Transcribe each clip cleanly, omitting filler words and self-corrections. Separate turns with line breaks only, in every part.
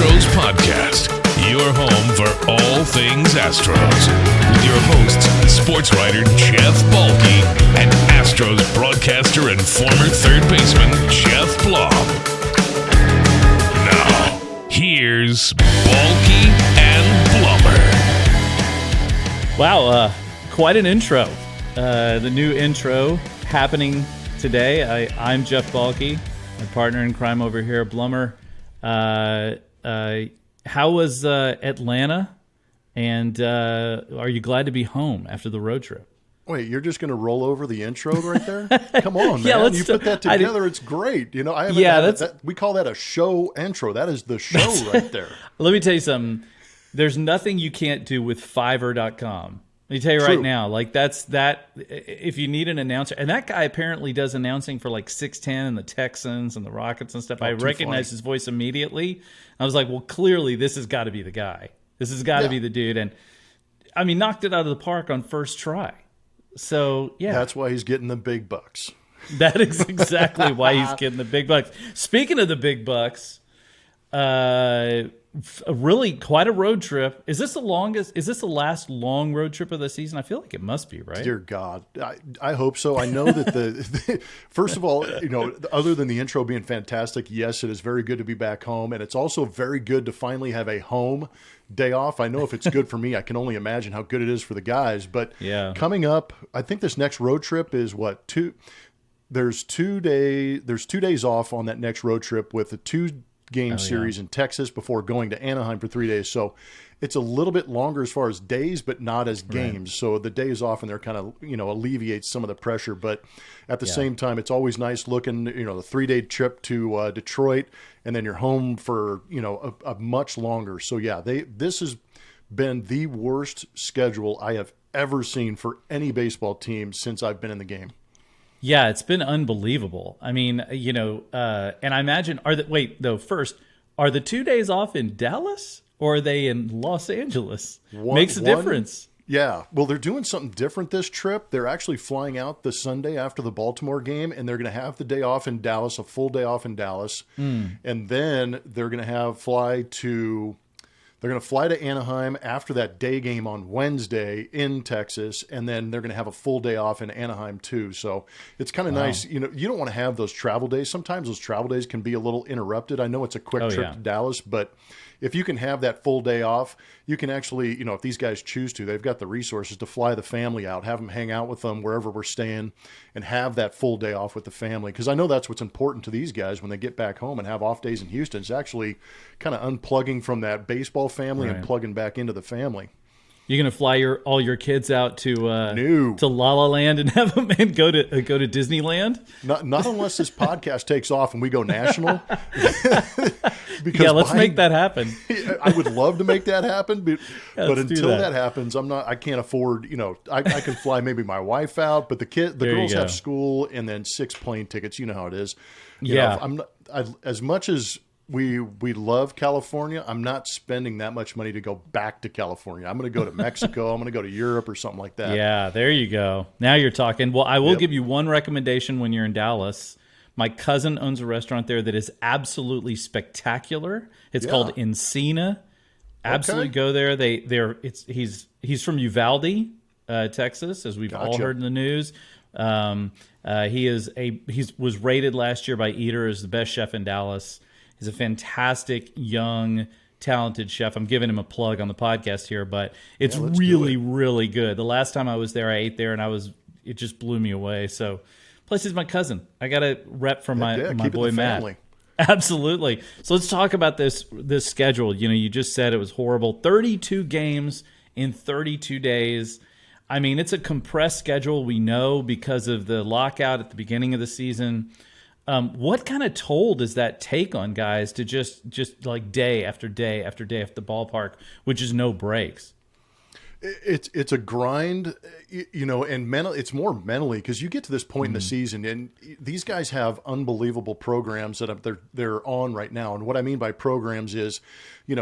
Astros podcast, your home for all things Astros. With your hosts, sports writer Jeff Balke and Astros broadcaster and former third baseman Jeff Bleav. Now, here's Balke and Blummer.
Wow, quite an intro. The new intro happening today. I'm Jeff Balke, my partner in crime over here, Blummer. How was Atlanta? And are you glad to be home after the road trip?
Wait, you're just going to roll over the intro right there? Come on, man.
Yeah,
you put that together. It's great. You know, I haven't that, we call that a show intro. That is the show right there.
Let me tell you something. There's nothing you can't do with Fiverr.com. Let me tell you right now, like that. If you need an announcer, and that guy apparently does announcing for like 610 and the Texans and the Rockets and stuff. I recognized his voice immediately. I was like, well, clearly this has got to be the guy. This has got to be the dude. And I mean, knocked it out of the park on first try. So yeah,
that's why he's getting the big bucks.
That is exactly why he's getting the big bucks. Speaking of the big bucks, really quite a road trip. Is this the longest? Is this the last long road trip of the season? I feel like it must be, right?
Dear God, I hope so. I know that first of all, you know, other than the intro being fantastic, yes, it is very good to be back home, and it's also very good to finally have a home day off. I know if it's good for me, I can only imagine how good it is for the guys. But coming up, I think this next road trip is what There's 2 days off on that next road trip with a two-game series in Texas before going to Anaheim for 3 days. So it's a little bit longer as far as days, but not as games. Right. So the days off in there kind of, alleviates some of the pressure. But at the same time, it's always nice looking, the 3-day trip to Detroit, and then you're home for, a much longer. So yeah, this has been the worst schedule I have ever seen for any baseball team since I've been in the game.
Yeah, it's been unbelievable. I mean, and I imagine, are the 2 days off in Dallas or are they in Los Angeles? Makes a difference.
Yeah. Well, they're doing something different this trip. They're actually flying out the Sunday after the Baltimore game, and they're going to have the day off in Dallas, a full day off in Dallas. And then they're going to fly to Anaheim after that day game on Wednesday in Texas, and then they're going to have a full day off in Anaheim too. So it's kind of nice. You don't want to have those travel days. Sometimes those travel days can be a little interrupted. I know it's a quick trip to Dallas, but if you can have that full day off, you can actually, if these guys choose to, they've got the resources to fly the family out, have them hang out with them wherever we're staying, and have that full day off with the family. Because I know that's what's important to these guys when they get back home and have off days in Houston. It's actually kind of unplugging from that baseball family and plugging back into the family.
You're gonna fly all your kids out to La La Land and have them go to Disneyland?
Not unless this podcast takes off and we go national.
Because let's make that happen.
I would love to make that happen, but until that happens, I can't afford. I can fly maybe my wife out, but the girls have school and then 6 plane tickets. You know how it is. As much as we love California, I'm not spending that much money to go back to California. I'm going to go to Mexico. I'm going to go to Europe or something like that.
Yeah, there you go. Now you're talking. Well, I will give you one recommendation when you're in Dallas. My cousin owns a restaurant there that is absolutely spectacular. It's called Encina. Absolutely go there. He's from Uvalde, Texas, as we've all heard in the news. He was rated last year by Eater as the best chef in Dallas. He's a fantastic, young, talented chef. I'm giving him a plug on the podcast here, but it's really good. The last time I was there, I ate there, and it just blew me away. So, plus he's my cousin. I got to rep for my boy Matt. Absolutely. So let's talk about this schedule. You just said it was horrible. 32 games in 32 days. I mean, it's a compressed schedule. We know because of the lockout at the beginning of the season. What kind of toll does that take on guys to just like day after day after day at the ballpark, which is no breaks?
It's a grind, and it's more mentally because you get to this point in the season, and these guys have unbelievable programs that they're on right now. And what I mean by programs is,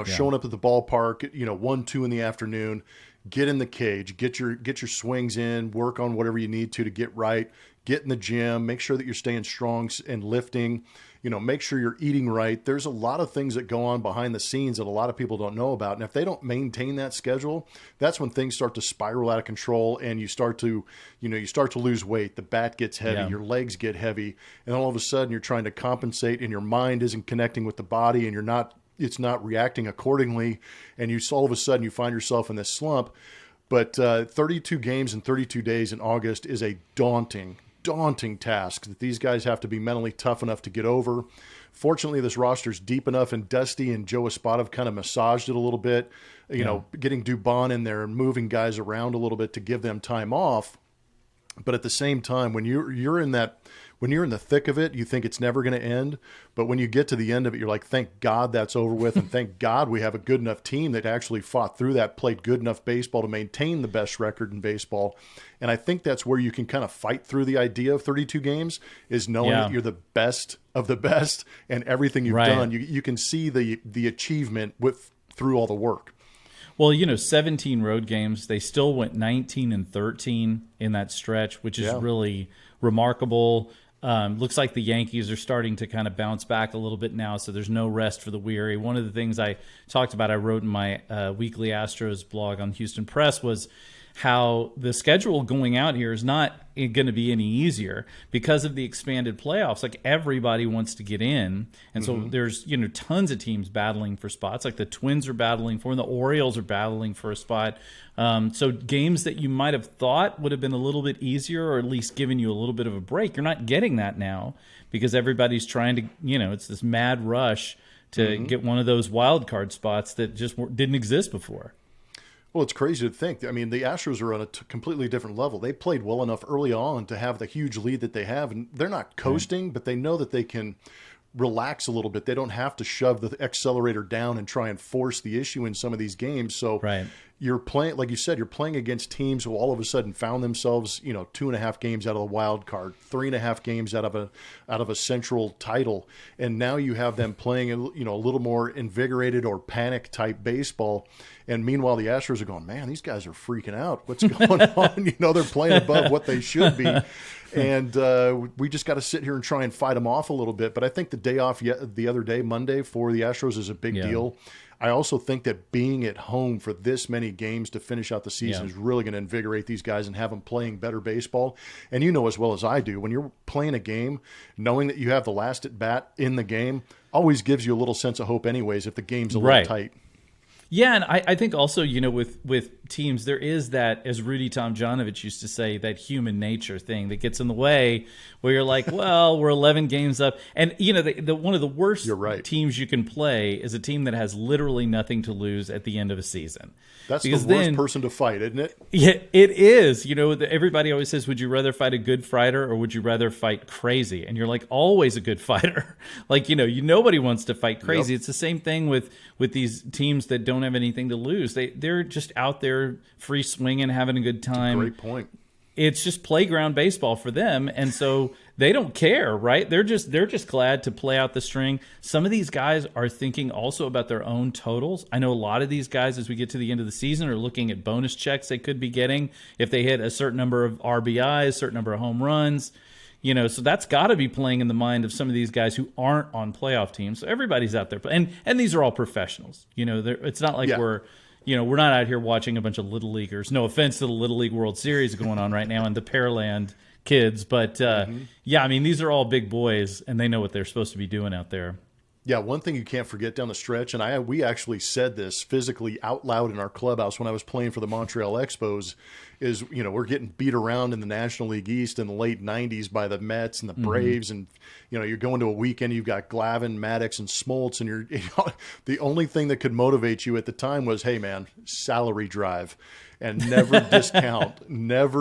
showing up at the ballpark, 1, 2 in the afternoon, get in the cage, get your swings in, work on whatever you need to get right, get in the gym, make sure that you're staying strong and lifting, make sure you're eating right. There's a lot of things that go on behind the scenes that a lot of people don't know about. And if they don't maintain that schedule, that's when things start to spiral out of control and you start to lose weight. The bat gets heavy, your legs get heavy, and all of a sudden you're trying to compensate and your mind isn't connecting with the body and it's not reacting accordingly. And all of a sudden you find yourself in this slump. But 32 games in 32 days in August is a daunting task that these guys have to be mentally tough enough to get over. Fortunately, this roster's deep enough, and Dusty and Joe Espada have kind of massaged it a little bit, getting Dubon in there and moving guys around a little bit to give them time off. But at the same time, when you're in the thick of it, you think it's never going to end. But when you get to the end of it, you're like, thank God that's over with. And thank God we have a good enough team that actually fought through that, played good enough baseball to maintain the best record in baseball. And I think that's where you can kind of fight through the idea of 32 games is knowing that you're the best of the best and everything you've done. You can see the achievement through all the work.
Well, 17 road games. They still went 19-13 in that stretch, which is really remarkable. Looks like the Yankees are starting to kind of bounce back a little bit now, so there's no rest for the weary. One of the things I talked about, I wrote in my weekly Astros blog on Houston Press, was how the schedule going out here is not going to be any easier because of the expanded playoffs. Like, everybody wants to get in, and so there's tons of teams battling for spots. Like the Twins are battling for, and the Orioles are battling for a spot. So games that you might have thought would have been a little bit easier, or at least given you a little bit of a break, you're not getting that now because everybody's trying to, it's this mad rush to get one of those wild card spots that just didn't exist before.
Well, it's crazy to think. I mean, the Astros are on a completely different level. They played well enough early on to have the huge lead that they have, and they're not coasting, but they know that they can relax a little bit. They don't have to shove the accelerator down and try and force the issue in some of these games. So you're playing, like you said, you're playing against teams who all of a sudden found themselves, 2.5 games out of the wild card, 3.5 games out of a central title, and now you have them playing a little more invigorated or panic type baseball. And meanwhile, the Astros are going, man, these guys are freaking out. What's going on? They're playing above what they should be. And we just got to sit here and try and fight them off a little bit. But I think the day off the other day, Monday, for the Astros is a big deal. I also think that being at home for this many games to finish out the season is really going to invigorate these guys and have them playing better baseball. And as well as I do, when you're playing a game, knowing that you have the last at bat in the game always gives you a little sense of hope anyways if the game's a little tight.
Yeah, and I think also, with teams, there is that, as Rudy Tomjanovich used to say, that human nature thing that gets in the way where you're like, well, we're 11 games up. And, the one of the worst teams you can play is a team that has literally nothing to lose at the end of a season.
That's the worst person to fight, isn't it?
Yeah, it is. Everybody always says, would you rather fight a good fighter or would you rather fight crazy? And you're like, always a good fighter. Like, nobody wants to fight crazy. Yep. It's the same thing with these teams that don't have anything to lose. They're just out there free swinging, having a good time.
Great point.
It's just playground baseball for them, and so they don't care, right? They're just glad to play out the string. Some of these guys are thinking also about their own totals. I know a lot of these guys, as we get to the end of the season, are looking at bonus checks they could be getting if they hit a certain number of RBIs, a certain number of home runs. So that's got to be playing in the mind of some of these guys who aren't on playoff teams. So everybody's out there, and these are all professionals. It's not like we're not out here watching a bunch of little leaguers. No offense to the Little League World Series going on right now and the Pearland kids, but these are all big boys, and they know what they're supposed to be doing out there.
Yeah, one thing you can't forget down the stretch, and we actually said this physically out loud in our clubhouse when I was playing for the Montreal Expos, is, we're getting beat around in the National League East in the late 90s by the Mets and the Braves, and, you're going to a weekend, you've got Glavine, Maddox, and Smoltz, and the only thing that could motivate you at the time was, hey, man, salary drive. And never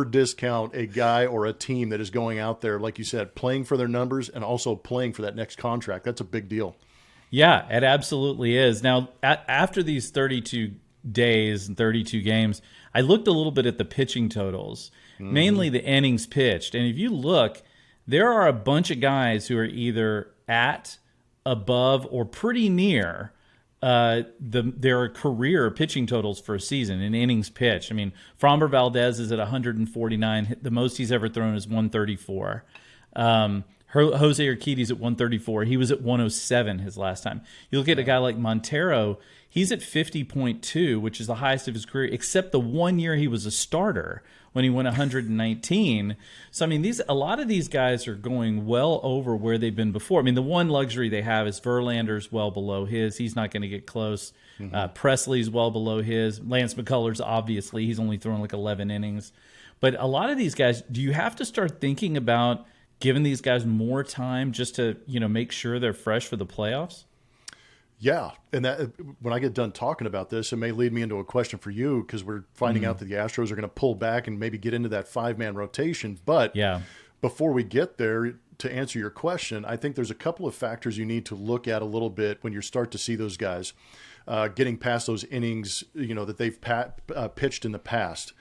discount a guy or a team that is going out there, like you said, playing for their numbers and also playing for that next contract. That's a big deal.
Yeah, it absolutely is. Now, after these 32 days and 32 games, I looked a little bit at the pitching totals, mainly the innings pitched. And if you look, there are a bunch of guys who are either at, above, or pretty near their career pitching totals for a season in innings pitched. I mean, Framber Valdez is at 149. The most he's ever thrown is 134. Jose Urquidy's at 134. He was at 107 his last time. You look at a guy like Montero, he's at 50.2, which is the highest of his career, except the 1 year he was a starter when he went 119. So, I mean, a lot of these guys are going well over where they've been before. I mean, the one luxury they have is Verlander's well below his. He's not going to get close. Presley's well below his. Lance McCullers, obviously, he's only thrown like 11 innings. But a lot of these guys, do you have to start thinking about giving these guys more time just to, make sure they're fresh for the playoffs?
Yeah, and that when I get done talking about this, it may lead me into a question for you because we're finding out that the Astros are going to pull back and maybe get into that 5-man rotation. But before we get there, to answer your question, I think there's a couple of factors you need to look at a little bit when you start to see those guys getting past those innings, that they've pitched in the past.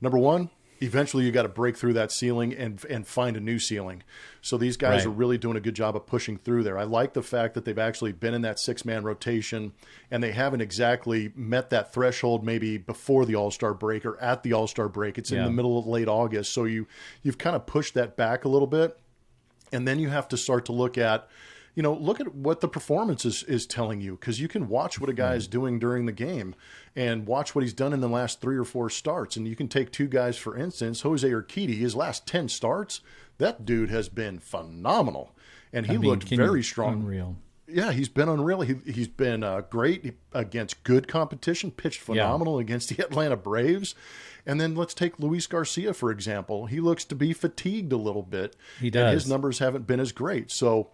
Number one, eventually you got to break through that ceiling and find a new ceiling. So these guys are really doing a good job of pushing through there. I like the fact that they've actually been in that 6-man rotation and they haven't exactly met that threshold maybe before the All-Star break or at the All-Star break. It's in the middle of late August. So you've kind of pushed that back a little bit. And then you have to start to look at what the performance is telling you, because you can watch what a guy is doing during the game and watch what he's done in the last 3 or 4 starts. And you can take 2 guys, for instance, Jose Urquidy, his last 10 starts, that dude has been phenomenal. And he looked very strong.
Unreal.
Yeah, he's been unreal. He's been great against good competition, pitched phenomenal against the Atlanta Braves. And then let's take Luis Garcia, for example. He looks to be fatigued a little bit.
He does.
And his numbers haven't been as great. So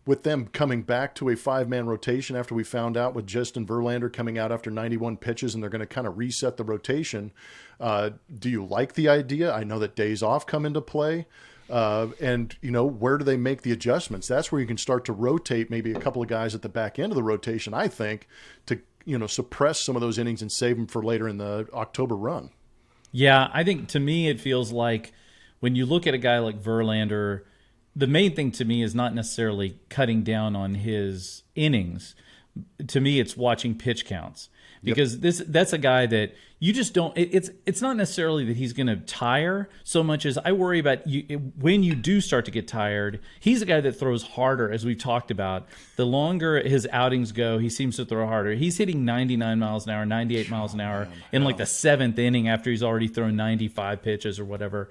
with them coming back to a 5-man rotation after we found out with Justin Verlander coming out after 91 pitches and they're going to kind of reset the rotation, do you like the idea? I know that days off come into play. And, where do they make the adjustments? That's where you can start to rotate maybe a couple of guys at the back end of the rotation, I think, to, suppress some of those innings and save them for later in the October run.
Yeah, I think to me it feels like when you look at a guy like Verlander, the main thing to me is not necessarily cutting down on his innings. To me, it's watching pitch counts. Because that's a guy that you just don't. It's not necessarily that he's going to tire so much as I worry about when you do start to get tired. He's a guy that throws harder, as we've talked about. The longer his outings go, he seems to throw harder. He's hitting 99 miles an hour, 98 miles an hour in like the 7th inning after he's already thrown 95 pitches or whatever.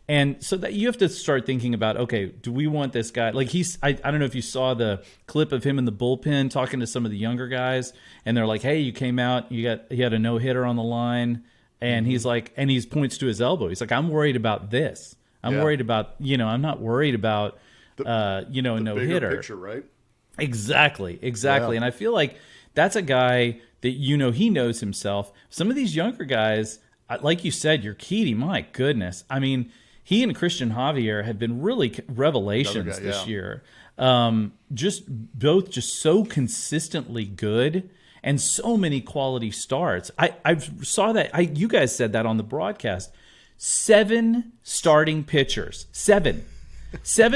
And so that you have to start thinking about, okay, do we want this guy? Like I don't know if you saw the clip of him in the bullpen talking to some of the younger guys, and they're like, hey, you came out, he had a no-hitter on the line, and he's like, and he points to his elbow. He's like, I'm worried about this. I'm worried about, I'm not worried about, a no-hitter.
Picture, right?
Exactly. Yeah. And I feel like that's a guy that, he knows himself. Some of these younger guys, like you said, Urquidy, my goodness. I mean, he and Christian Javier have been really revelations this year. Just so consistently good and so many quality starts. I saw that. You guys said that on the broadcast. 7 starting pitchers. 7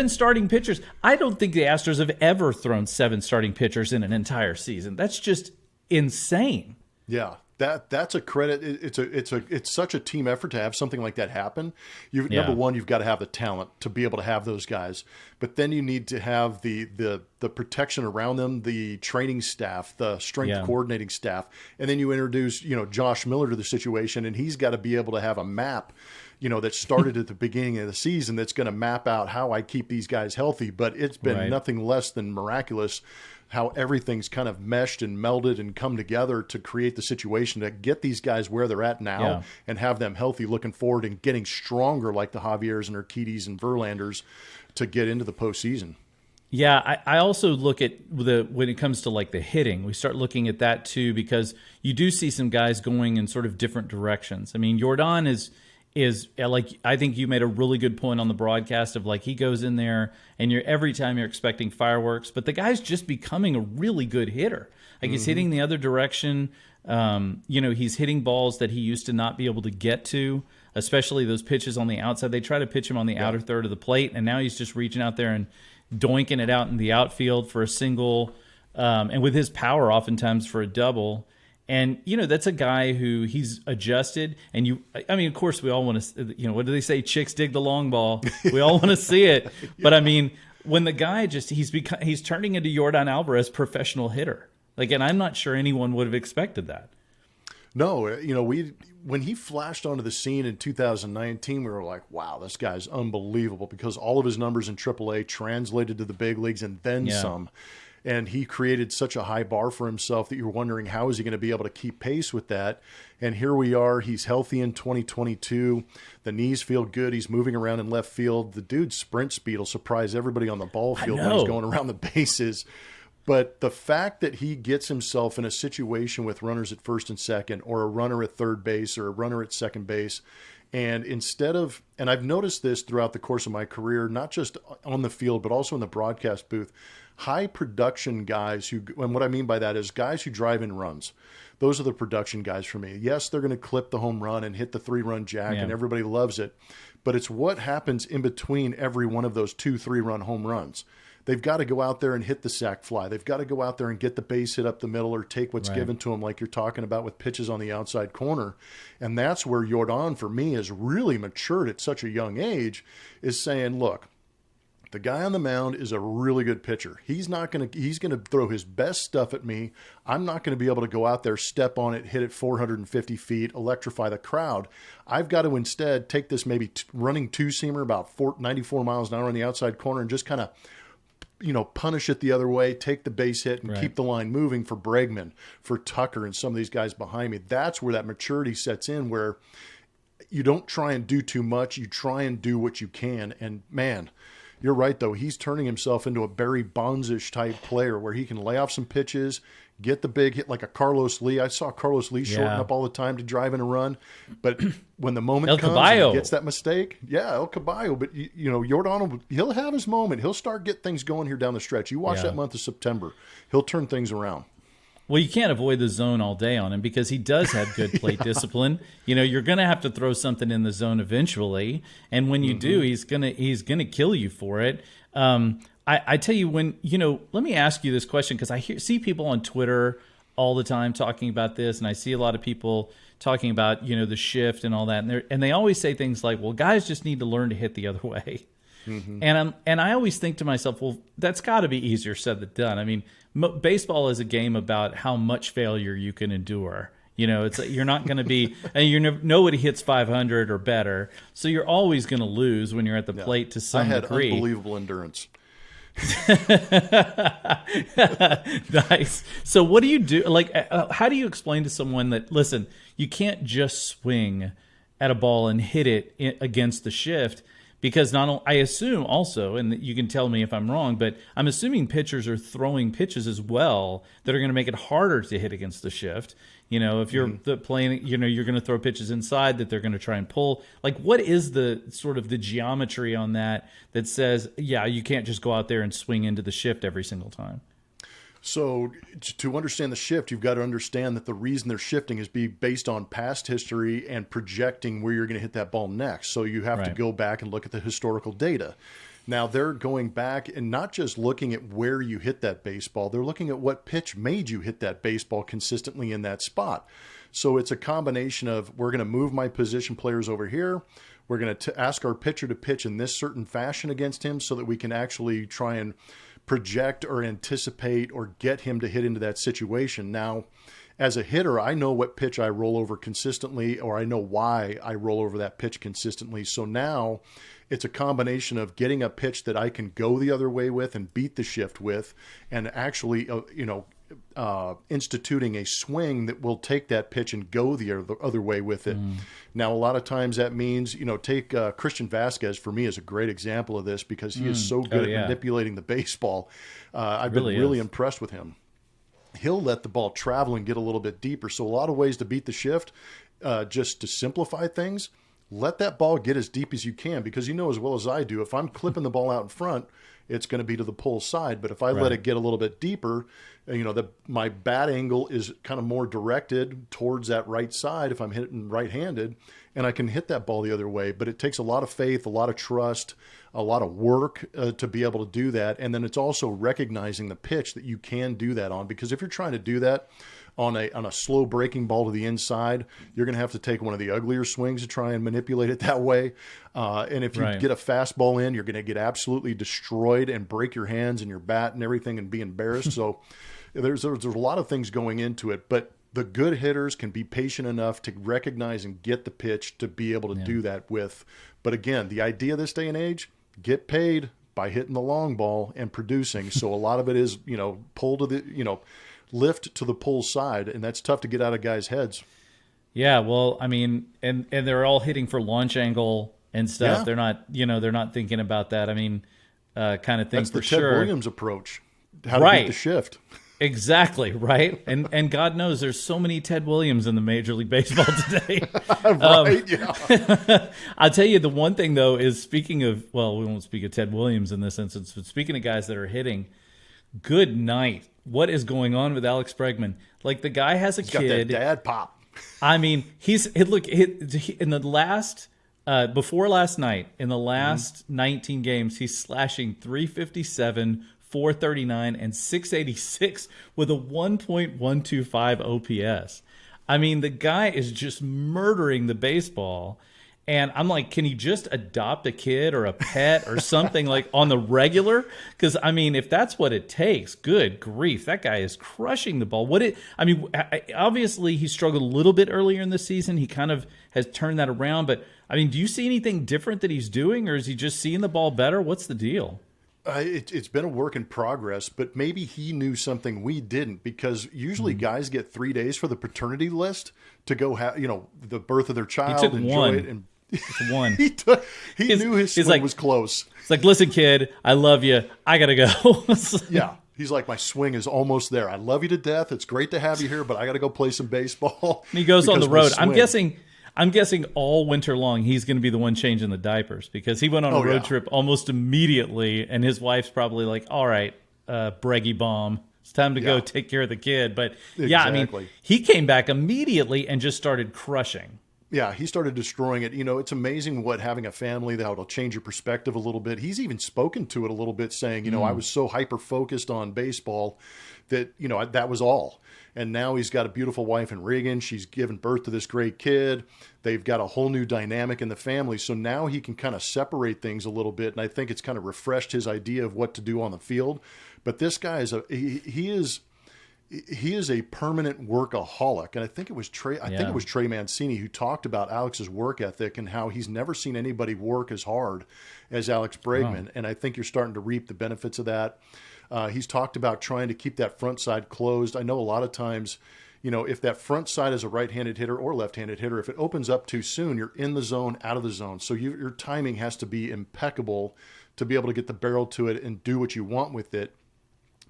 starting pitchers. I don't think the Astros have ever thrown 7 starting pitchers in an entire season. That's just insane.
Yeah. That's a credit. It's such a team effort to have something like that happen. Number one, you've got to have the talent to be able to have those guys, but then you need to have the protection around them, the training staff, the strength coordinating staff, and then you introduce Josh Miller to the situation, and he's got to be able to have a map, that started at the beginning of the season that's going to map out how I keep these guys healthy. But it's been nothing less than miraculous how everything's kind of meshed and melded and come together to create the situation to get these guys where they're at now and have them healthy looking forward and getting stronger like the Javiers and Urquidys and Verlanders to get into the postseason.
Yeah, I also look at when it comes to like the hitting, we start looking at that too, because you do see some guys going in sort of different directions. I mean, Jordan is like, I think you made a really good point on the broadcast of like, he goes in there and every time you're expecting fireworks, but the guy's just becoming a really good hitter. Like he's hitting the other direction. He's hitting balls that he used to not be able to get to, especially those pitches on the outside. They try to pitch him on the outer third of the plate, and now he's just reaching out there and doinking it out in the outfield for a single. and with his power, oftentimes for a double. And, that's a guy who he's adjusted. And of course, we all want to, what do they say? Chicks dig the long ball. We all want to see it. Yeah. But when the guy he's turning into Yordan Alvarez, professional hitter. And I'm not sure anyone would have expected that.
No, when he flashed onto the scene in 2019, we were like, wow, this guy's unbelievable, because all of his numbers in AAA translated to the big leagues and then some. And he created such a high bar for himself that you're wondering, how is he going to be able to keep pace with that? And here we are. He's healthy in 2022. The knees feel good. He's moving around in left field. The dude's sprint speed will surprise everybody on the ball field when he's going around the bases. But the fact that he gets himself in a situation with runners at first and second, or a runner at third base, or a runner at second base, and and I've noticed this throughout the course of my career, not just on the field, but also in the broadcast booth, high production guys and what I mean by that is guys who drive in runs. Those are the production guys for me. Yes, they're going to clip the home run and hit the 3-run jack, and everybody loves it. But it's what happens in between every one of those 2-3-run home runs. They've got to go out there and hit the sac fly. They've got to go out there and get the base hit up the middle, or take what's given to them, like you're talking about with pitches on the outside corner. And that's where Yordan, for me, has really matured at such a young age, is saying, look, the guy on the mound is a really good pitcher. He's going to throw his best stuff at me. I'm not going to be able to go out there, step on it, hit it 450 feet, electrify the crowd. I've got to instead take this maybe running two-seamer about 94 miles an hour on the outside corner and just kind of punish it the other way, take the base hit, and keep the line moving for Bregman, for Tucker, and some of these guys behind me. That's where that maturity sets in, where you don't try and do too much. You try and do what you can. And, man, you're right, though. He's turning himself into a Barry Bonds-ish type player, where he can lay off some pitches, get the big hit like a Carlos Lee. I saw Carlos Lee shorten up all the time to drive in a run. But when the moment comes and he gets that mistake, El Caballo. But, Yordan, he'll have his moment. He'll start getting things going here down the stretch. You watch that month of September. He'll turn things around.
Well, you can't avoid the zone all day on him, because he does have good plate discipline. You're going to have to throw something in the zone eventually, and when you do, he's gonna kill you for it. I tell you, let me ask you this question, because I see people on Twitter all the time talking about this, and I see a lot of people talking about the shift and all that, and they always say things like, "Well, guys just need to learn to hit the other way." And I always think to myself, well, that's got to be easier said than done. I mean, baseball is a game about how much failure you can endure. It's you're not going to be, and nobody hits 500 or better, so you're always going to lose when you're at the plate to some degree.
I had unbelievable endurance.
Nice. So what do you do? How do you explain to someone that, listen, you can't just swing at a ball and hit it against the shift? Because I assume also, and you can tell me if I'm wrong, but I'm assuming pitchers are throwing pitches as well that are going to make it harder to hit against the shift. If you're playing, you're going to throw pitches inside that they're going to try and pull. What is the sort of the geometry on that says, you can't just go out there and swing into the shift every single time?
So to understand the shift, you've got to understand that the reason they're shifting is based on past history and projecting where you're going to hit that ball next. So you have to go back and look at the historical data. Now they're going back and not just looking at where you hit that baseball, they're looking at what pitch made you hit that baseball consistently in that spot. So it's a combination of, we're going to move my position players over here. We're going to ask our pitcher to pitch in this certain fashion against him so that we can actually try and project or anticipate or get him to hit into that situation. Now, as a hitter, I know what pitch I roll over consistently, or I know why I roll over that pitch consistently. So now it's a combination of getting a pitch that I can go the other way with and beat the shift with, and actually, instituting a swing that will take that pitch and go the other way with it. Now, a lot of times that means, take Christian Vasquez, for me, is a great example of this, because he is so good at manipulating the baseball. I've been really impressed with him. He'll let the ball travel and get a little bit deeper. So a lot of ways to beat the shift, just to simplify things, let that ball get as deep as you can, because you know as well as I do, if I'm clipping the ball out in front, it's going to be to the pull side. But if I let it get a little bit deeper, my bat angle is kind of more directed towards that right side if I'm hitting right-handed, and I can hit that ball the other way. But it takes a lot of faith, a lot of trust, a lot of work to be able to do that. And then it's also recognizing the pitch that you can do that on, because if you're trying to do that on a slow breaking ball to the inside, you're going to have to take one of the uglier swings to try and manipulate it that way. And if you get a fastball in, you're going to get absolutely destroyed and break your hands and your bat and everything and be embarrassed. So there's a lot of things going into it, but the good hitters can be patient enough to recognize and get the pitch to be able to do that with. But again, the idea this day and age, get paid by hitting the long ball and producing. So a lot of it is, pull to the, lift to the pull side, and that's tough to get out of guys' heads.
Yeah, well, I mean, and they're all hitting for launch angle and stuff. Yeah. They're not thinking about that. I mean, kind of thing. That's
for
sure.
Ted Williams approach. How to beat the shift.
Exactly, right? And God knows there's so many Ted Williams in the Major League Baseball today.
Yeah.
I'll tell you, the one thing, though, is speaking of, well, we won't speak of Ted Williams in this instance, but speaking of guys that are hitting, good night. What is going on with Alex Bregman? Like, the guy has
He's
kid.
Got that dad pop.
I mean, in the last, before last night, in the last 19 games, he's slashing 357, 439, and 686 with a 1.125 OPS. I mean, the guy is just murdering the baseball. And I'm like, can he just adopt a kid or a pet or something like on the regular? Because, I mean, if that's what it takes, good grief, that guy is crushing the ball. Obviously, he struggled a little bit earlier in the season. He kind of has turned that around. But, I mean, do you see anything different that he's doing, or is he just seeing the ball better? What's the deal?
It's been a work in progress, but maybe he knew something we didn't, because usually guys get 3 days for the paternity list to go have, the birth of their child,
he took
enjoy
one.
it. And
one.
he knew his swing was close.
It's like, listen, kid, I love you. I got to go.
Yeah. He's like, my swing is almost there. I love you to death. It's great to have you here, but I got to go play some baseball.
And he goes on the road. I'm guessing all winter long he's going to be the one changing the diapers, because he went on a road trip almost immediately, and his wife's probably like, all right, Breggy bomb, it's time to go take care of the kid. But I mean, he came back immediately and just started crushing.
Yeah, he started destroying it. It's amazing what having a family, that will change your perspective a little bit. He's even spoken to it a little bit, saying, I was so hyper-focused on baseball that, that was all. And now he's got a beautiful wife in Reagan. She's given birth to this great kid. They've got a whole new dynamic in the family. So now he can kind of separate things a little bit. And I think it's kind of refreshed his idea of what to do on the field. But this guy is he is a permanent workaholic. And I think it was Trey Mancini who talked about Alex's work ethic and how he's never seen anybody work as hard as Alex Bregman. And I think you're starting to reap the benefits of that. He's talked about trying to keep that front side closed. I know a lot of times, if that front side is a right-handed hitter or left-handed hitter, if it opens up too soon, you're in the zone, out of the zone. So your timing has to be impeccable to be able to get the barrel to it and do what you want with it.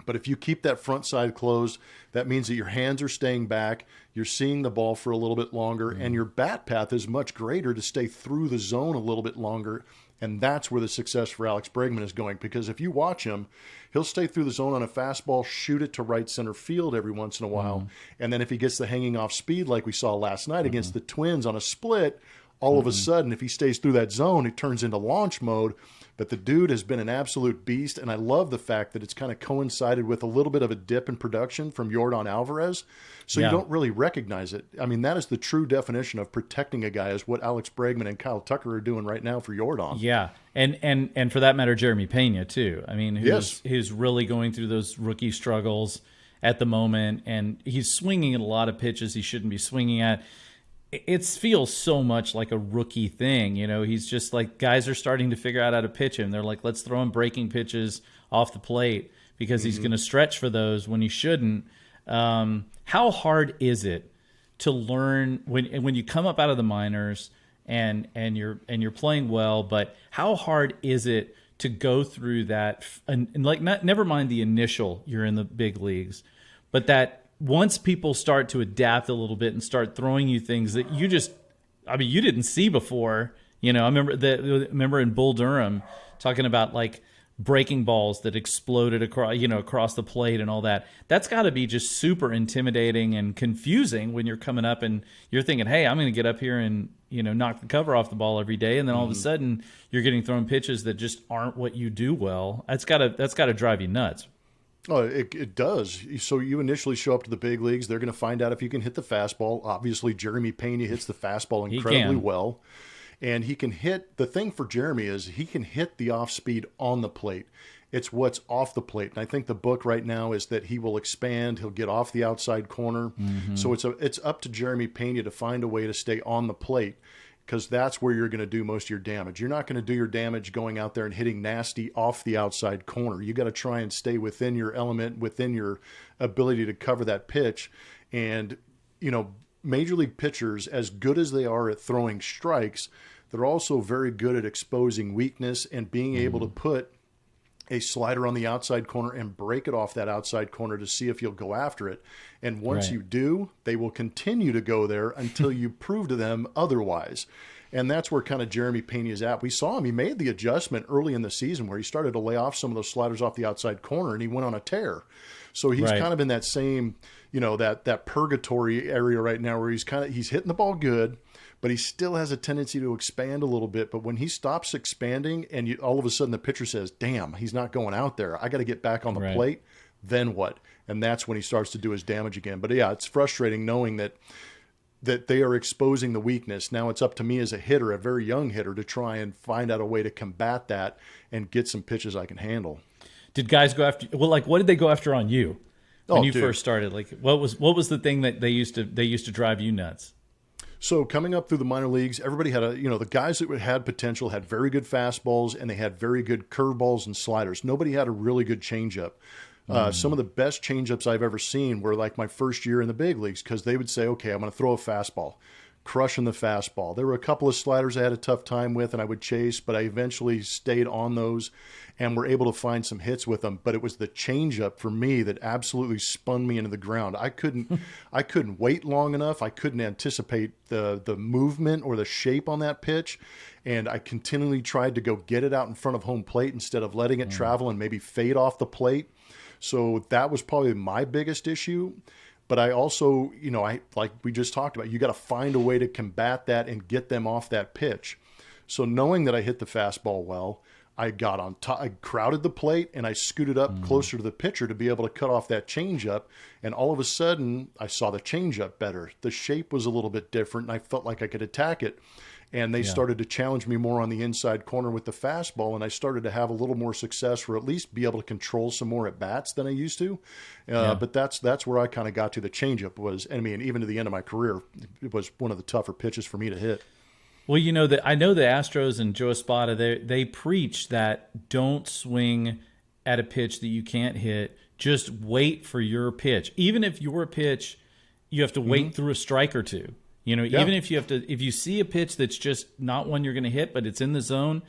But if you keep that front side closed, that means that your hands are staying back, you're seeing the ball for a little bit longer, and your bat path is much greater to stay through the zone a little bit longer. And that's where the success for Alex Bregman is going, because if you watch him, he'll stay through the zone on a fastball, shoot it to right center field every once in a while. And then if he gets the hanging off speed like we saw last night against the Twins on a split, all of a sudden, if he stays through that zone, it turns into launch mode. But the dude has been an absolute beast, and I love the fact that it's kind of coincided with a little bit of a dip in production from Yordan Alvarez, so you don't really recognize it. I mean, that is the true definition of protecting a guy, is what Alex Bregman and Kyle Tucker are doing right now for Yordan.
Yeah, and for that matter, Jeremy Peña, too. I mean, who's really going through those rookie struggles at the moment, and he's swinging at a lot of pitches he shouldn't be swinging at. It feels so much like a rookie thing. He's just like, guys are starting to figure out how to pitch him. They're like, let's throw him breaking pitches off the plate because he's going to stretch for those when he shouldn't. How hard is it to learn when you come up out of the minors and you're playing well, but how hard is it to go through that and never mind the initial you're in the big leagues, but that once people start to adapt a little bit and start throwing you things that you didn't see before. I remember in Bull Durham talking about like breaking balls that exploded across the plate and all that. That's got to be just super intimidating and confusing when you're coming up and you're thinking, hey, I'm going to get up here and knock the cover off the ball every day, and then all of a sudden you're getting thrown pitches that just aren't what you do well. That's got to drive you nuts.
Oh, it does. So you initially show up to the big leagues. They're going to find out if you can hit the fastball. Obviously, Jeremy Peña hits the fastball incredibly well. And he can hit, the thing for Jeremy is he can hit the off speed on the plate. It's what's off the plate. And I think the book right now is that he will expand. He'll get off the outside corner. So it's up to Jeremy Peña to find a way to stay on the plate, because that's where you're going to do most of your damage. You're not going to do your damage going out there and hitting nasty off the outside corner. You got to try and stay within your element, within your ability to cover that pitch. And, major league pitchers, as good as they are at throwing strikes, they're also very good at exposing weakness and being able to put a slider on the outside corner and break it off that outside corner to see if you'll go after it. And once you do, they will continue to go there until you prove to them otherwise. And that's where kind of Jeremy Peña is at. We saw him. He made the adjustment early in the season where he started to lay off some of those sliders off the outside corner, and he went on a tear. So he's kind of in that same, that purgatory area right now where he's hitting the ball good, but he still has a tendency to expand a little bit. But when he stops expanding and all of a sudden the pitcher says, damn, he's not going out there, I got to get back on the plate, then what? And that's when he starts to do his damage again. But yeah, it's frustrating knowing that they are exposing the weakness. Now it's up to me as a hitter, a very young hitter, to try and find out a way to combat that and get some pitches I can handle.
Did guys go after? Well, what did they go after on you when you first started? What was the thing that they used to drive you nuts?
So coming up through the minor leagues, everybody had the guys that had potential had very good fastballs and they had very good curveballs and sliders. Nobody had a really good changeup. Some of the best changeups I've ever seen were like my first year in the big leagues, because they would say, okay, I'm going to throw a fastball, crushing the fastball. There were a couple of sliders I had a tough time with and I would chase, but I eventually stayed on those and were able to find some hits with them. But it was the changeup for me that absolutely spun me into the ground. I couldn't wait long enough. I couldn't anticipate the movement or the shape on that pitch. And I continually tried to go get it out in front of home plate instead of letting it travel and maybe fade off the plate. So that was probably my biggest issue. But I also, like we just talked about, you got to find a way to combat that and get them off that pitch. So knowing that I hit the fastball well, I got on top, I crowded the plate and I scooted up closer to the pitcher to be able to cut off that changeup. And all of a sudden I saw the changeup better. The shape was a little bit different and I felt like I could attack it. And they started to challenge me more on the inside corner with the fastball, and I started to have a little more success, or at least be able to control some more at bats than I used to. But that's where I kind of got to. The changeup was, even to the end of my career, it was one of the tougher pitches for me to hit.
Well, I know the Astros and Joe Espada, they preach that don't swing at a pitch that you can't hit. Just wait for your pitch. Even if your pitch, you have to wait through a strike or two. Even if you see a pitch that's just not one you're going to hit, but it's in the zone,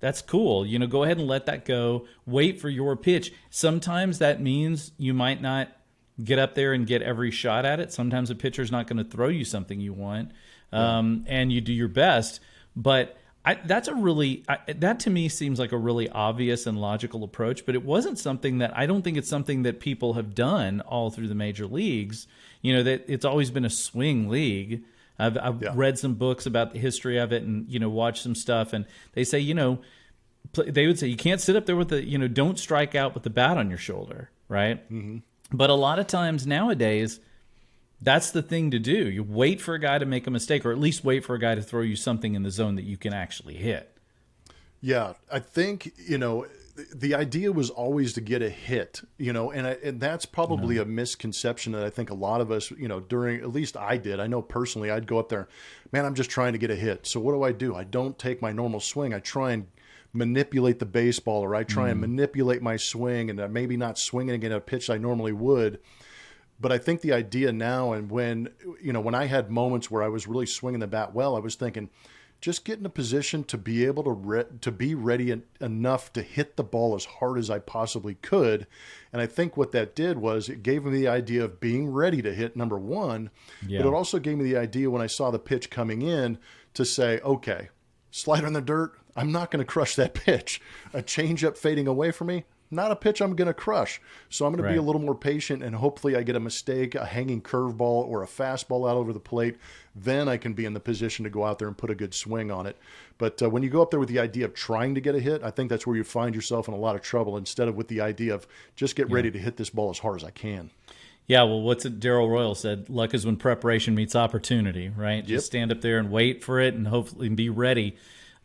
that's cool. Go ahead and let that go. Wait for your pitch. Sometimes that means you might not get up there and get every shot at it. Sometimes a pitcher's not going to throw you something you want, and you do your best. But that to me seems like a really obvious and logical approach, but it wasn't something that, I don't think it's something that people have done all through the major leagues. That it's always been a swing league. I've read some books about the history of it and, watched some stuff, and they say, they would say you can't sit up there with don't strike out with the bat on your shoulder, right? Mm-hmm. But a lot of times nowadays, that's the thing to do. You wait for a guy to make a mistake, or at least wait for a guy to throw you something in the zone that you can actually hit. Yeah,
I think, the idea was always to get a hit, and that's probably a misconception that I think a lot of us, during, at least I did. I know personally, I'd go up there, man, I'm just trying to get a hit. So what do? I don't take my normal swing. I try and manipulate the baseball, or I try and manipulate my swing, and maybe not swinging again a pitch I normally would. But I think the idea now, and when I had moments where I was really swinging the bat well, I was thinking, just get in a position to be able to be ready enough to hit the ball as hard as I possibly could. And I think what that did was it gave me the idea of being ready to hit, number one, but it also gave me the idea when I saw the pitch coming in to say, okay, slider in the dirt, I'm not going to crush that pitch. A changeup fading away from me, not a pitch I'm going to crush. So I'm going to be a little more patient, and hopefully I get a mistake, a hanging curveball or a fastball out over the plate. Then I can be in the position to go out there and put a good swing on it. But when you go up there with the idea of trying to get a hit, I think that's where you find yourself in a lot of trouble, instead of with the idea of just get ready to hit this ball as hard as I can.
Yeah, well, what's it Darryl Royal said? Luck is when preparation meets opportunity, right? Just stand up there and wait for it and hopefully be ready.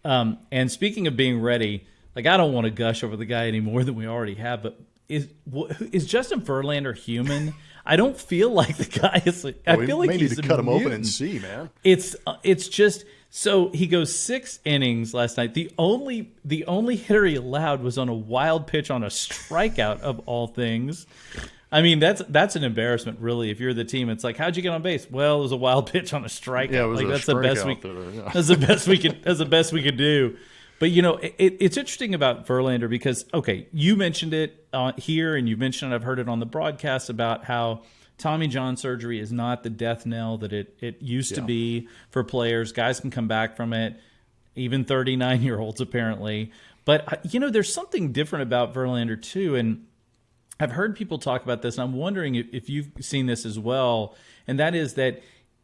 And speaking of being ready, like, I don't want to gush over the guy any more than we already have, but is Justin Verlander human? I don't feel like the guy is. I feel like
may
he's
need to cut him open and see, man.
It's just so he goes 6 innings last night. The only hitter he allowed was on a wild pitch on a strikeout of all things. I mean, that's an embarrassment, really. If you're the team, it's like, how'd you get on base? Well, it was a wild pitch on a strikeout.
Yeah, it was
that's
a
the best
strikeout.
that's the best we could. That's the best we could do. But it's interesting about Verlander because, okay, you mentioned it here, and you mentioned it, I've heard it on the broadcast about how Tommy John surgery is not the death knell that it used to be for players. Guys can come back from it, even 39-year-olds apparently. But there's something different about Verlander too, and I've heard people talk about this, and I'm wondering if you've seen this as well, and that is that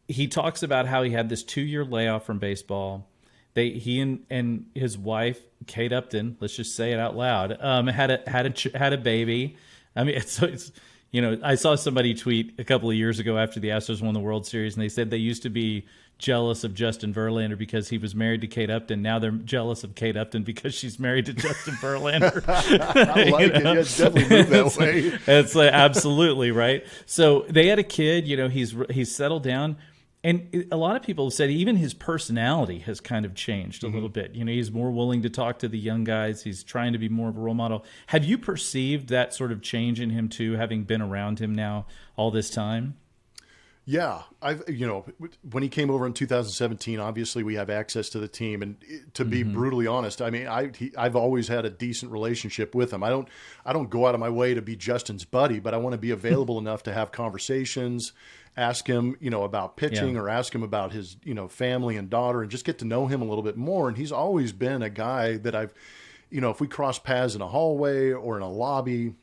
he talks about how he had this 2-year layoff from baseball. He and his wife, Kate Upton, let's just say it out loud, had a baby. I mean, it's I saw somebody tweet a couple of years ago after the Astros won the World Series, and they said they used to be jealous of Justin Verlander because he was married to Kate Upton. Now they're jealous of Kate Upton because she's married to Justin Verlander.
I like it. Yeah, it's definitely moved that way.
It's absolutely right. So they had a kid. He's settled down. And a lot of people have said even his personality has kind of changed a little bit. He's more willing to talk to the young guys. He's trying to be more of a role model. Have you perceived that sort of change in him too, having been around him now all this time?
Yeah, when he came over in 2017, obviously we have access to the team, and to be brutally honest, I mean, I've always had a decent relationship with him. I don't go out of my way to be Justin's buddy, but I want to be available enough to have conversations, ask him, about pitching, or ask him about his, family and daughter, and just get to know him a little bit more. And he's always been a guy that I've, if we cross paths in a hallway or in a lobby,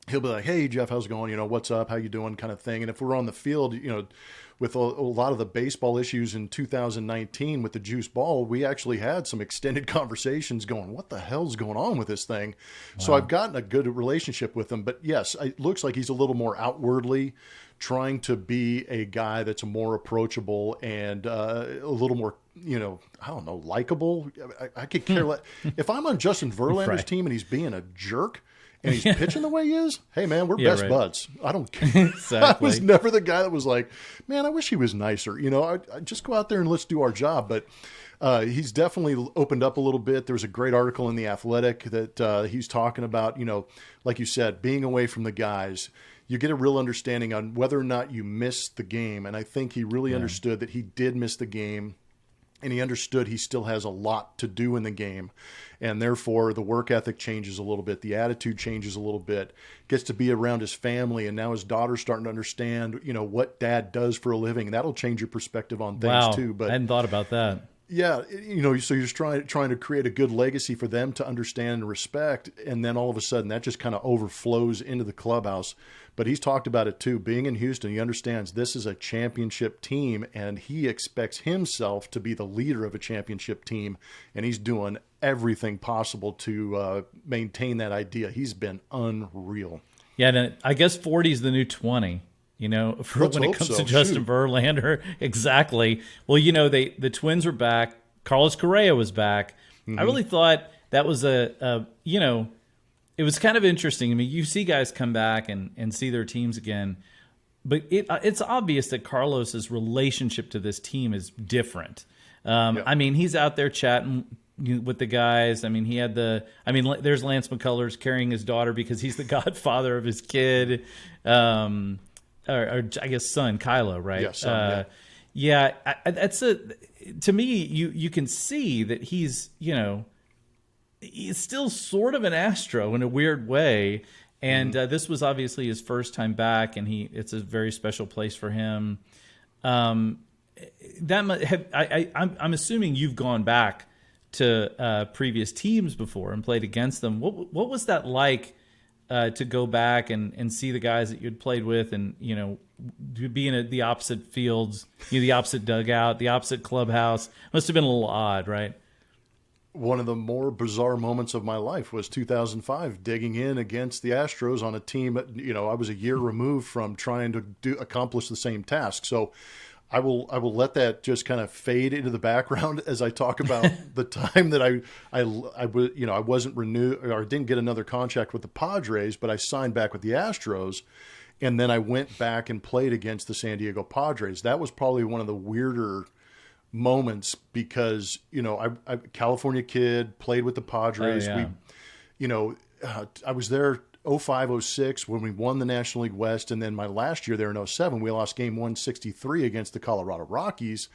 he'll be like, "Hey, Jeff, how's it going? What's up? How you doing?" kind of thing. And if we're on the field, with a lot of the baseball issues in 2019 with the juice ball, we actually had some extended conversations going, what the hell's going on with this thing? Wow. So I've gotten a good relationship with him. But yes, it looks like he's a little more outwardly trying to be a guy that's more approachable and a little more, I don't know, likable. I could care less. If I'm on Justin Verlander's team and he's being a jerk, and he's pitching the way he is, hey, man, we're best buds. I don't care.
Exactly.
I was never the guy that was like, man, I wish he was nicer. I just go out there and let's do our job. But he's definitely opened up a little bit. There was a great article in The Athletic that he's talking about, like you said, being away from the guys. You get a real understanding on whether or not you missed the game. And I think he really understood that he did miss the game. And he understood he still has a lot to do in the game. And therefore, the work ethic changes a little bit. The attitude changes a little bit. Gets to be around his family. And now his daughter's starting to understand, what dad does for a living. And that'll change your perspective on things, too. But
I hadn't thought about that.
Yeah, so you're just trying to create a good legacy for them to understand and respect. And then all of a sudden, that just kind of overflows into the clubhouse. But he's talked about it too. Being in Houston, he understands this is a championship team, and he expects himself to be the leader of a championship team, and he's doing everything possible to maintain that idea. He's been unreal.
Yeah, and I guess 40 is the new 20. When it comes to Justin Verlander, exactly. Well, the Twins were back. Carlos Correa was back. I really thought that was it was kind of interesting. I mean, you see guys come back and see their teams again, but it's obvious that Carlos's relationship to this team is different. I mean, he's out there chatting with the guys. I mean, there's Lance McCullers carrying his daughter because he's the godfather of his kid, or I guess son, Kylo, right?
Yeah, son,
to me, you can see that he's still sort of an Astro in a weird way. And this was obviously his first time back, and it's a very special place for him. I'm assuming you've gone back to previous teams before and played against them. What was that like to go back and see the guys that you'd played with, and to be in the opposite fields, the opposite dugout, the opposite clubhouse? Must have been a little odd, right?
One of the more bizarre moments of my life was 2005, digging in against the Astros on a team. I was a year removed from trying to accomplish the same task. So I will let that just kind of fade into the background as I talk about the time that I wasn't renewed or didn't get another contract with the Padres, but I signed back with the Astros, and then I went back and played against the San Diego Padres. That was probably one of the weirder moments because I California kid, played with the Padres.
Oh, yeah.
I was there 05, 06 when we won the National League West, and then my last year there in 07, we lost game 163 against the Colorado Rockies,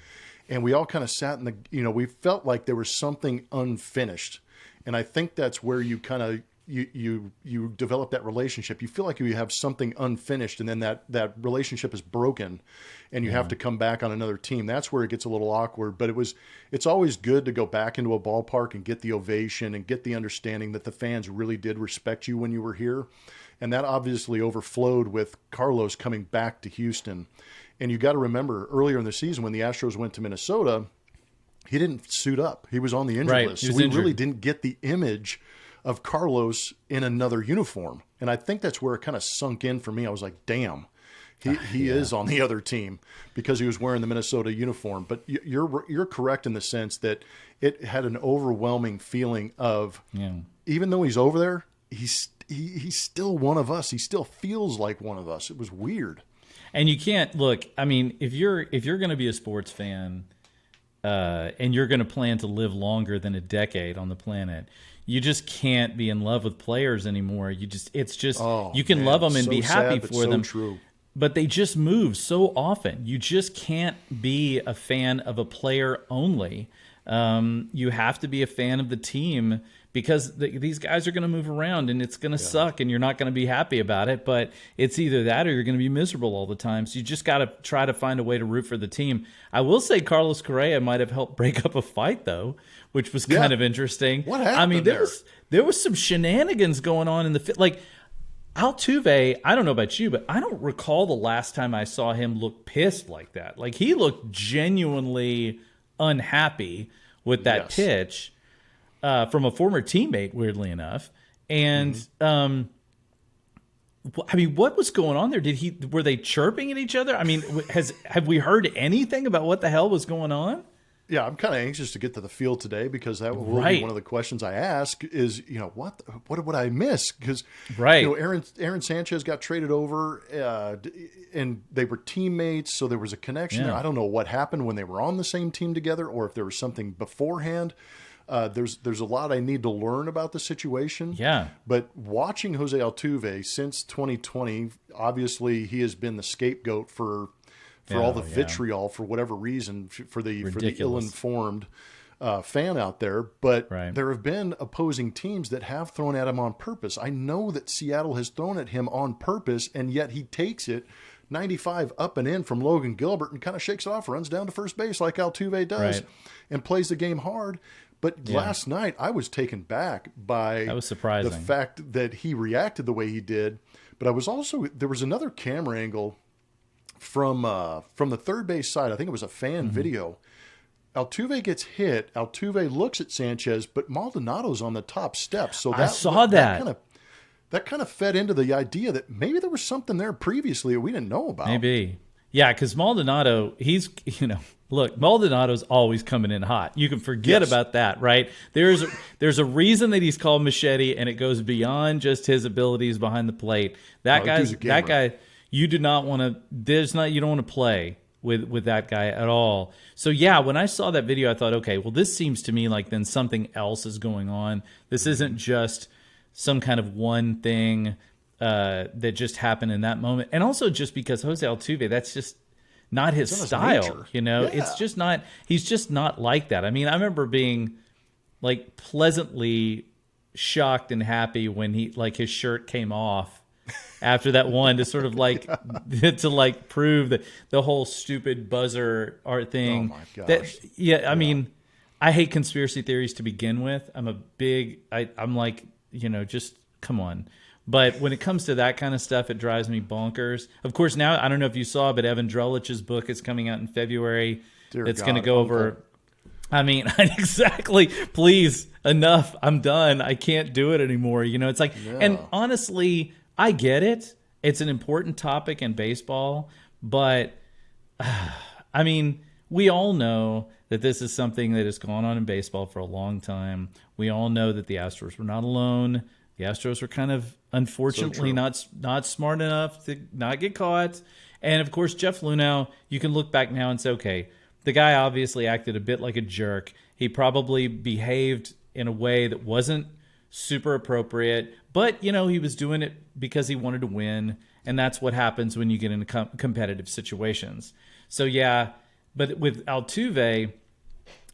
and we all kind of sat in we felt like there was something unfinished, and I think that's where you kind of you develop that relationship. You feel like you have something unfinished, and then that relationship is broken, and you have to come back on another team. That's where it gets a little awkward. But it's always good to go back into a ballpark and get the ovation and get the understanding that the fans really did respect you when you were here, and that obviously overflowed with Carlos coming back to Houston. And you got to remember earlier in the season when the Astros went to Minnesota, he didn't suit up. He was on the injury list, so we really didn't get the image of Carlos in another uniform. And I think that's where it kind of sunk in for me. I was like, damn, he is on the other team because he was wearing the Minnesota uniform. But you're correct in the sense that it had an overwhelming feeling of, even though he's over there, he's still one of us. He still feels like one of us. It was weird. And
you can't look, I mean, if you're going to be a sports fan and you're going to plan to live longer than a decade on the planet, you just can't be in love with players anymore. You can love them and be happy for them. True. But they just move so often. You just can't be a fan of a player only. You have to be a fan of the team because these guys are going to move around and it's going to suck and you're not going to be happy about it. But it's either that or you're going to be miserable all the time. So you just got to try to find a way to root for the team. I will say Carlos Correa might have helped break up a fight, though, which was kind of interesting.
What happened?
I mean, there was some shenanigans going on in the Altuve, I don't know about you, but I don't recall the last time I saw him look pissed like that. Like, he looked genuinely unhappy with that pitch from a former teammate, weirdly enough. And, I mean, what was going on there? Were they chirping at each other? I mean, have we heard anything about what the hell was going on?
Yeah, I'm kind of anxious to get to the field today because that will be one of the questions I ask is, what would I miss? Because, Aaron Sanchez got traded over and they were teammates, so there was a connection there. I don't know what happened when they were on the same team together or if there was something beforehand. There's a lot I need to learn about the situation. Yeah. But watching Jose Altuve since 2020, obviously he has been the scapegoat for all the vitriol for whatever reason for the ill-informed fan out there. But there have been opposing teams that have thrown at him on purpose. I know that Seattle has thrown at him on purpose, and yet he takes it 95 up and in from Logan Gilbert and kind of shakes it off, runs down to first base like Altuve does, and plays the game hard. But last night I was taken back by the fact that he reacted the way he did. But I was also, there was another camera angle from the third base side. I think it was a fan video. Altuve gets hit. Altuve looks at Sanchez, but Maldonado's on the top steps. So
I saw that.
That kind of fed into the idea that maybe there was something there previously that we didn't know about.
Maybe. Yeah, because Maldonado, Maldonado's always coming in hot. You can forget about that, right? There's a reason that he's called Machete, and it goes beyond just his abilities behind the plate. That guy, you do not want to. You don't want to play with that guy at all. So yeah, when I saw that video, I thought, okay, well, this seems to me like then something else is going on. This isn't just some kind of one thing that just happened in that moment. And also just because Jose Altuve, that's just not his style, It's just not, he's just not like that. I mean, I remember being like pleasantly shocked and happy when his shirt came off after that one to sort of to prove that the whole stupid buzzer art thing. Oh my gosh. I mean, I hate conspiracy theories to begin with. I'm like, just come on. But when it comes to that kind of stuff, it drives me bonkers. Of course, now, I don't know if you saw, but Evan Drellich's book is coming out in February. It's going to go over... I mean, exactly. Please, enough. I'm done. I can't do it anymore. It's like... Yeah. And honestly, I get it. It's an important topic in baseball. But, I mean, we all know that this is something that has gone on in baseball for a long time. We all know that the Astros were not alone. The Astros were kind of, unfortunately, not smart enough to not get caught. And, of course, Jeff Luhnow, you can look back now and say, okay, the guy obviously acted a bit like a jerk. He probably behaved in a way that wasn't super appropriate. But, he was doing it because he wanted to win. And that's what happens when you get into competitive situations. So, yeah, but with Altuve,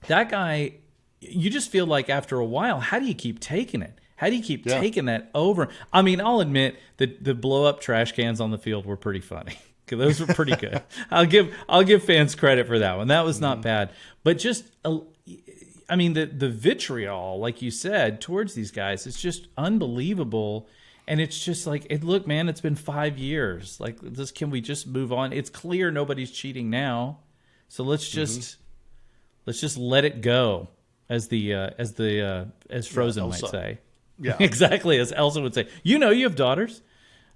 that guy, you just feel like after a while, how do you keep taking it? How do you keep taking that over? I mean, I'll admit that the blow-up trash cans on the field were pretty funny. Those were pretty good. I'll give fans credit for that one. That was not bad. But just, I mean, the vitriol, like you said, towards these guys, it's just unbelievable. And it's just like, look, man, it's been 5 years. Like, can we just move on? It's clear nobody's cheating now, so let's just let it go, as Frozen might say. Yeah, exactly, as Elsa would say. You have daughters.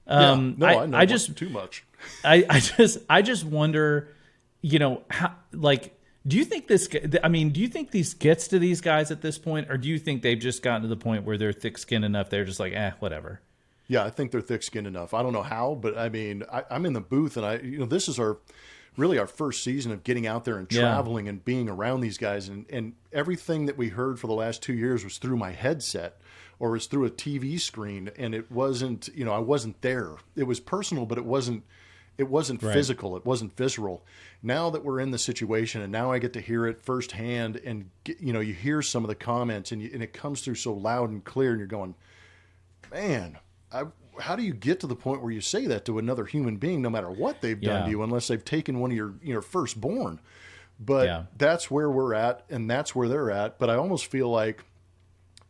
I know I just too much.
I just wonder, how, like, do you think this gets to these guys at this point, or do you think they've just gotten to the point where they're thick-skinned enough, they're just like, whatever?
Yeah, I think they're thick-skinned enough. I don't know how, but I mean, I'm in the booth, and this is our first season of getting out there and traveling and being around these guys, and everything that we heard for the last 2 years was through my headset or was through a TV screen, and it wasn't, I wasn't there. It was personal, but it wasn't physical. It wasn't visceral. Now that we're in the situation, and now I get to hear it firsthand, and you hear some of the comments, and it comes through so loud and clear, and you're going, man, how do you get to the point where you say that to another human being, no matter what they've done to you, unless they've taken one of your firstborn? But that's where we're at, and that's where they're at. But I almost feel like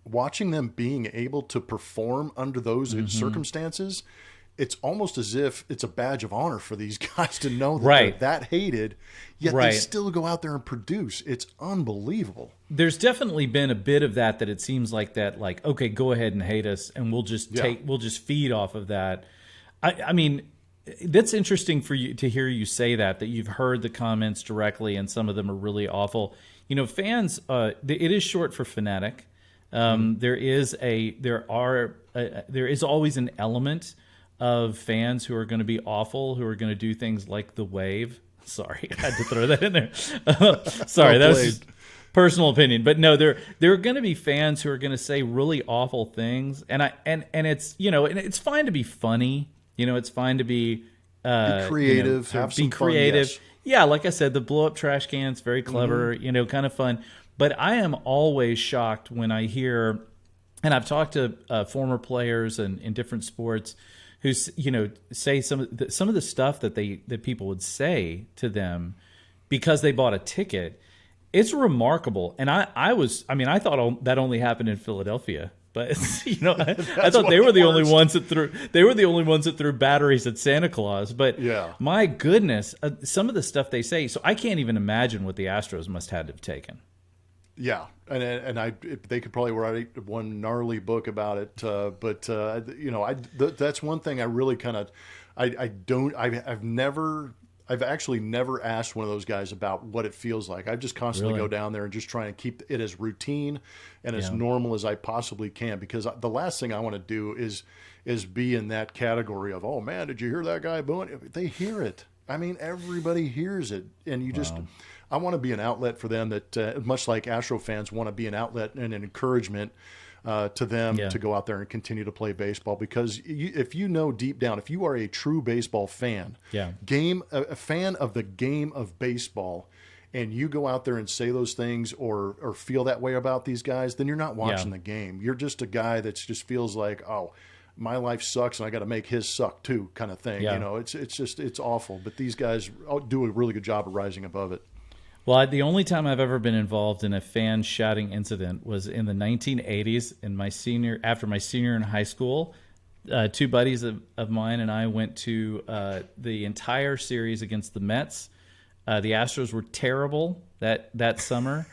watching them being able to perform under those circumstances, it's almost as if it's a badge of honor for these guys to know that they're that hated, yet they still go out there and produce. It's unbelievable.
There's definitely been a bit of that it seems like that, like, okay, go ahead and hate us, and we'll just feed off of that. I mean, that's interesting for you to hear you say that you've heard the comments directly, and some of them are really awful. Fans, it is short for fanatic. There is always an element of fans who are going to be awful, who are going to do things like the wave. Sorry, I had to throw that in there. Sorry, that was just personal opinion. But no, there are going to be fans who are going to say really awful things, and it's and it's fine to be funny. It's fine to be
creative, have some
creative.
Fun, yes.
Yeah, like I said, the blow up trash cans, very clever. Kind of fun. But I am always shocked when I hear, and I've talked to former players in different sports who say some of the stuff that people would say to them because they bought a ticket. It's remarkable, and I thought that only happened in Philadelphia, but I thought they were the only ones that threw batteries at Santa Claus. But my goodness, some of the stuff they say. So I can't even imagine what the Astros must have taken.
Yeah, and they could probably write one gnarly book about it. But that's one thing I really kind of I've actually never asked one of those guys about what it feels like. I just constantly go down there and just try and keep it as routine and as normal as I possibly can, because the last thing I want to do is be in that category of, oh man, did you hear that guy booing? They hear it. I mean, everybody hears it, and you just. I want to be an outlet for them that, much like Astro fans want to be an outlet and an encouragement to them to go out there and continue to play baseball. Because if you know deep down, if you are a true baseball fan, a fan of the game of baseball, and you go out there and say those things or feel that way about these guys, then you're not watching the game. You're just a guy that just feels like, oh, my life sucks and I got to make his suck too, kind of thing. It's awful. But these guys do a really good job of rising above it.
Well, the only time I've ever been involved in a fan shouting incident was in the 1980s after my senior in high school. Two buddies of mine and I went to the entire series against the Mets. The Astros were terrible that summer.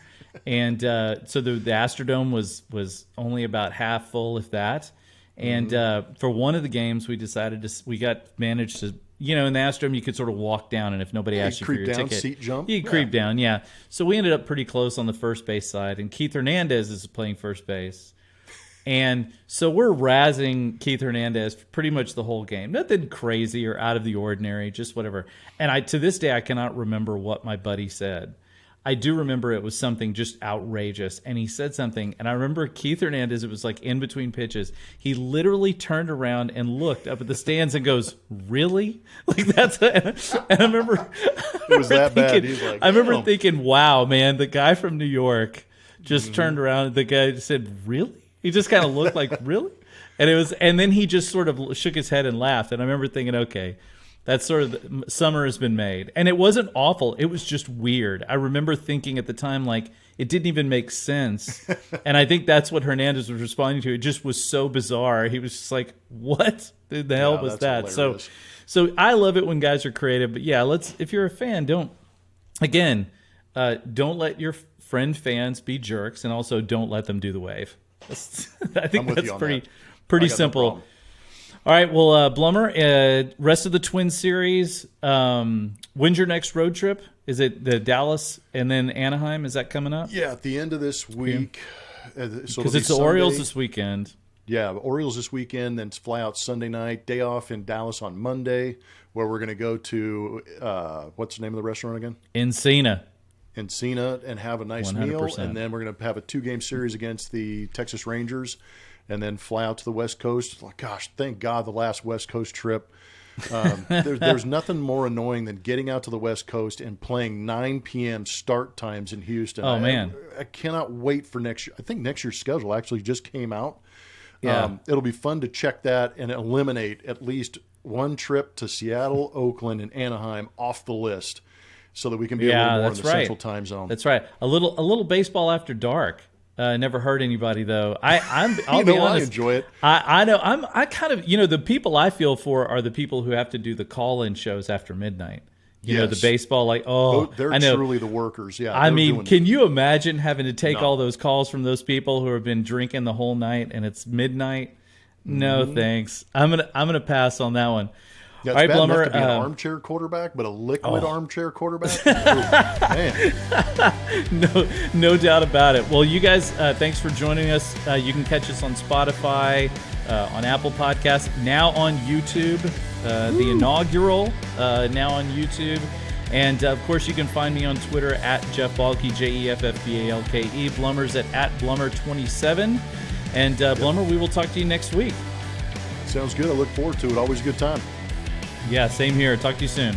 And so the Astrodome was only about half full, if that. And for one of the games, we managed to, in the Astrodome, you could sort of walk down, and if nobody asked you for your ticket,
seat jump.
You could creep down, yeah. So we ended up pretty close on the first base side, and Keith Hernandez is playing first base. And so we're razzing Keith Hernandez pretty much the whole game. Nothing crazy or out of the ordinary, just whatever. And to this day, I cannot remember what my buddy said. I do remember it was something just outrageous, and he said something, and I remember Keith Hernandez, it was like in between pitches, he literally turned around and looked up at the stands and goes, really? Like and I remember
it was that bad. He's like,
I remember thinking, wow, man, the guy from New York just turned around and the guy just said, really? He just kind of looked like, really? And then he just sort of shook his head and laughed, and I remember thinking, okay, that's sort of summer has been made. And it wasn't awful. It was just weird. I remember thinking at the time, like, it didn't even make sense. And I think that's what Hernandez was responding to. It just was so bizarre. He was just like, what the hell was that?
Hilarious.
So I love it when guys are creative. But yeah, if you're a fan, don't let your friend fans be jerks, and also don't let them do the wave. I think that's pretty simple. All right, well, Blummer, rest of the Twin Series. When's your next road trip? Is it the Dallas and then Anaheim? Is that coming up?
Yeah, at the end of this week.
Because it's the Orioles this weekend.
Yeah, the Orioles this weekend, then fly out Sunday night. Day off in Dallas on Monday, where we're going to go to, what's the name of the restaurant again?
Encina,
and have a nice
100%.
meal. And then we're going to have a 2-game series against the Texas Rangers. And then fly out to the West Coast. Gosh, thank God the last West Coast trip. There's nothing more annoying than getting out to the West Coast and playing 9 p.m. start times in Houston.
Oh, man.
I cannot wait for next year. I think next year's schedule actually just came out.
Yeah.
It'll be fun to check that and eliminate at least one trip to Seattle, Oakland, and Anaheim off the list so that we can be a little more in the Central Time Zone.
That's right. A little baseball after dark. Never hurt anybody though. I'll be honest.
I enjoy it.
I know. I kind of, the people I feel for are the people who have to do the call-in shows after midnight. You know, the baseball,
they're
I know.
Truly the workers. Yeah.
I mean, can you imagine having to take all those calls from those people who have been drinking the whole night and it's midnight? No, thanks. I'm gonna pass on that one.
Yeah, it's
all right,
bad
Blummer,
enough to be an armchair quarterback, but a liquid armchair quarterback? Man.
No doubt about it. Well, you guys, thanks for joining us. You can catch us on Spotify, on Apple Podcasts, now on YouTube, the inaugural, now on YouTube. And, of course, you can find me on Twitter at Jeff Balke, JEFFBALKE. Blummer's at Blummer27. And, Blummer, we will talk to you next week.
Sounds good. I look forward to it. Always a good time.
Yeah, same here. Talk to you soon.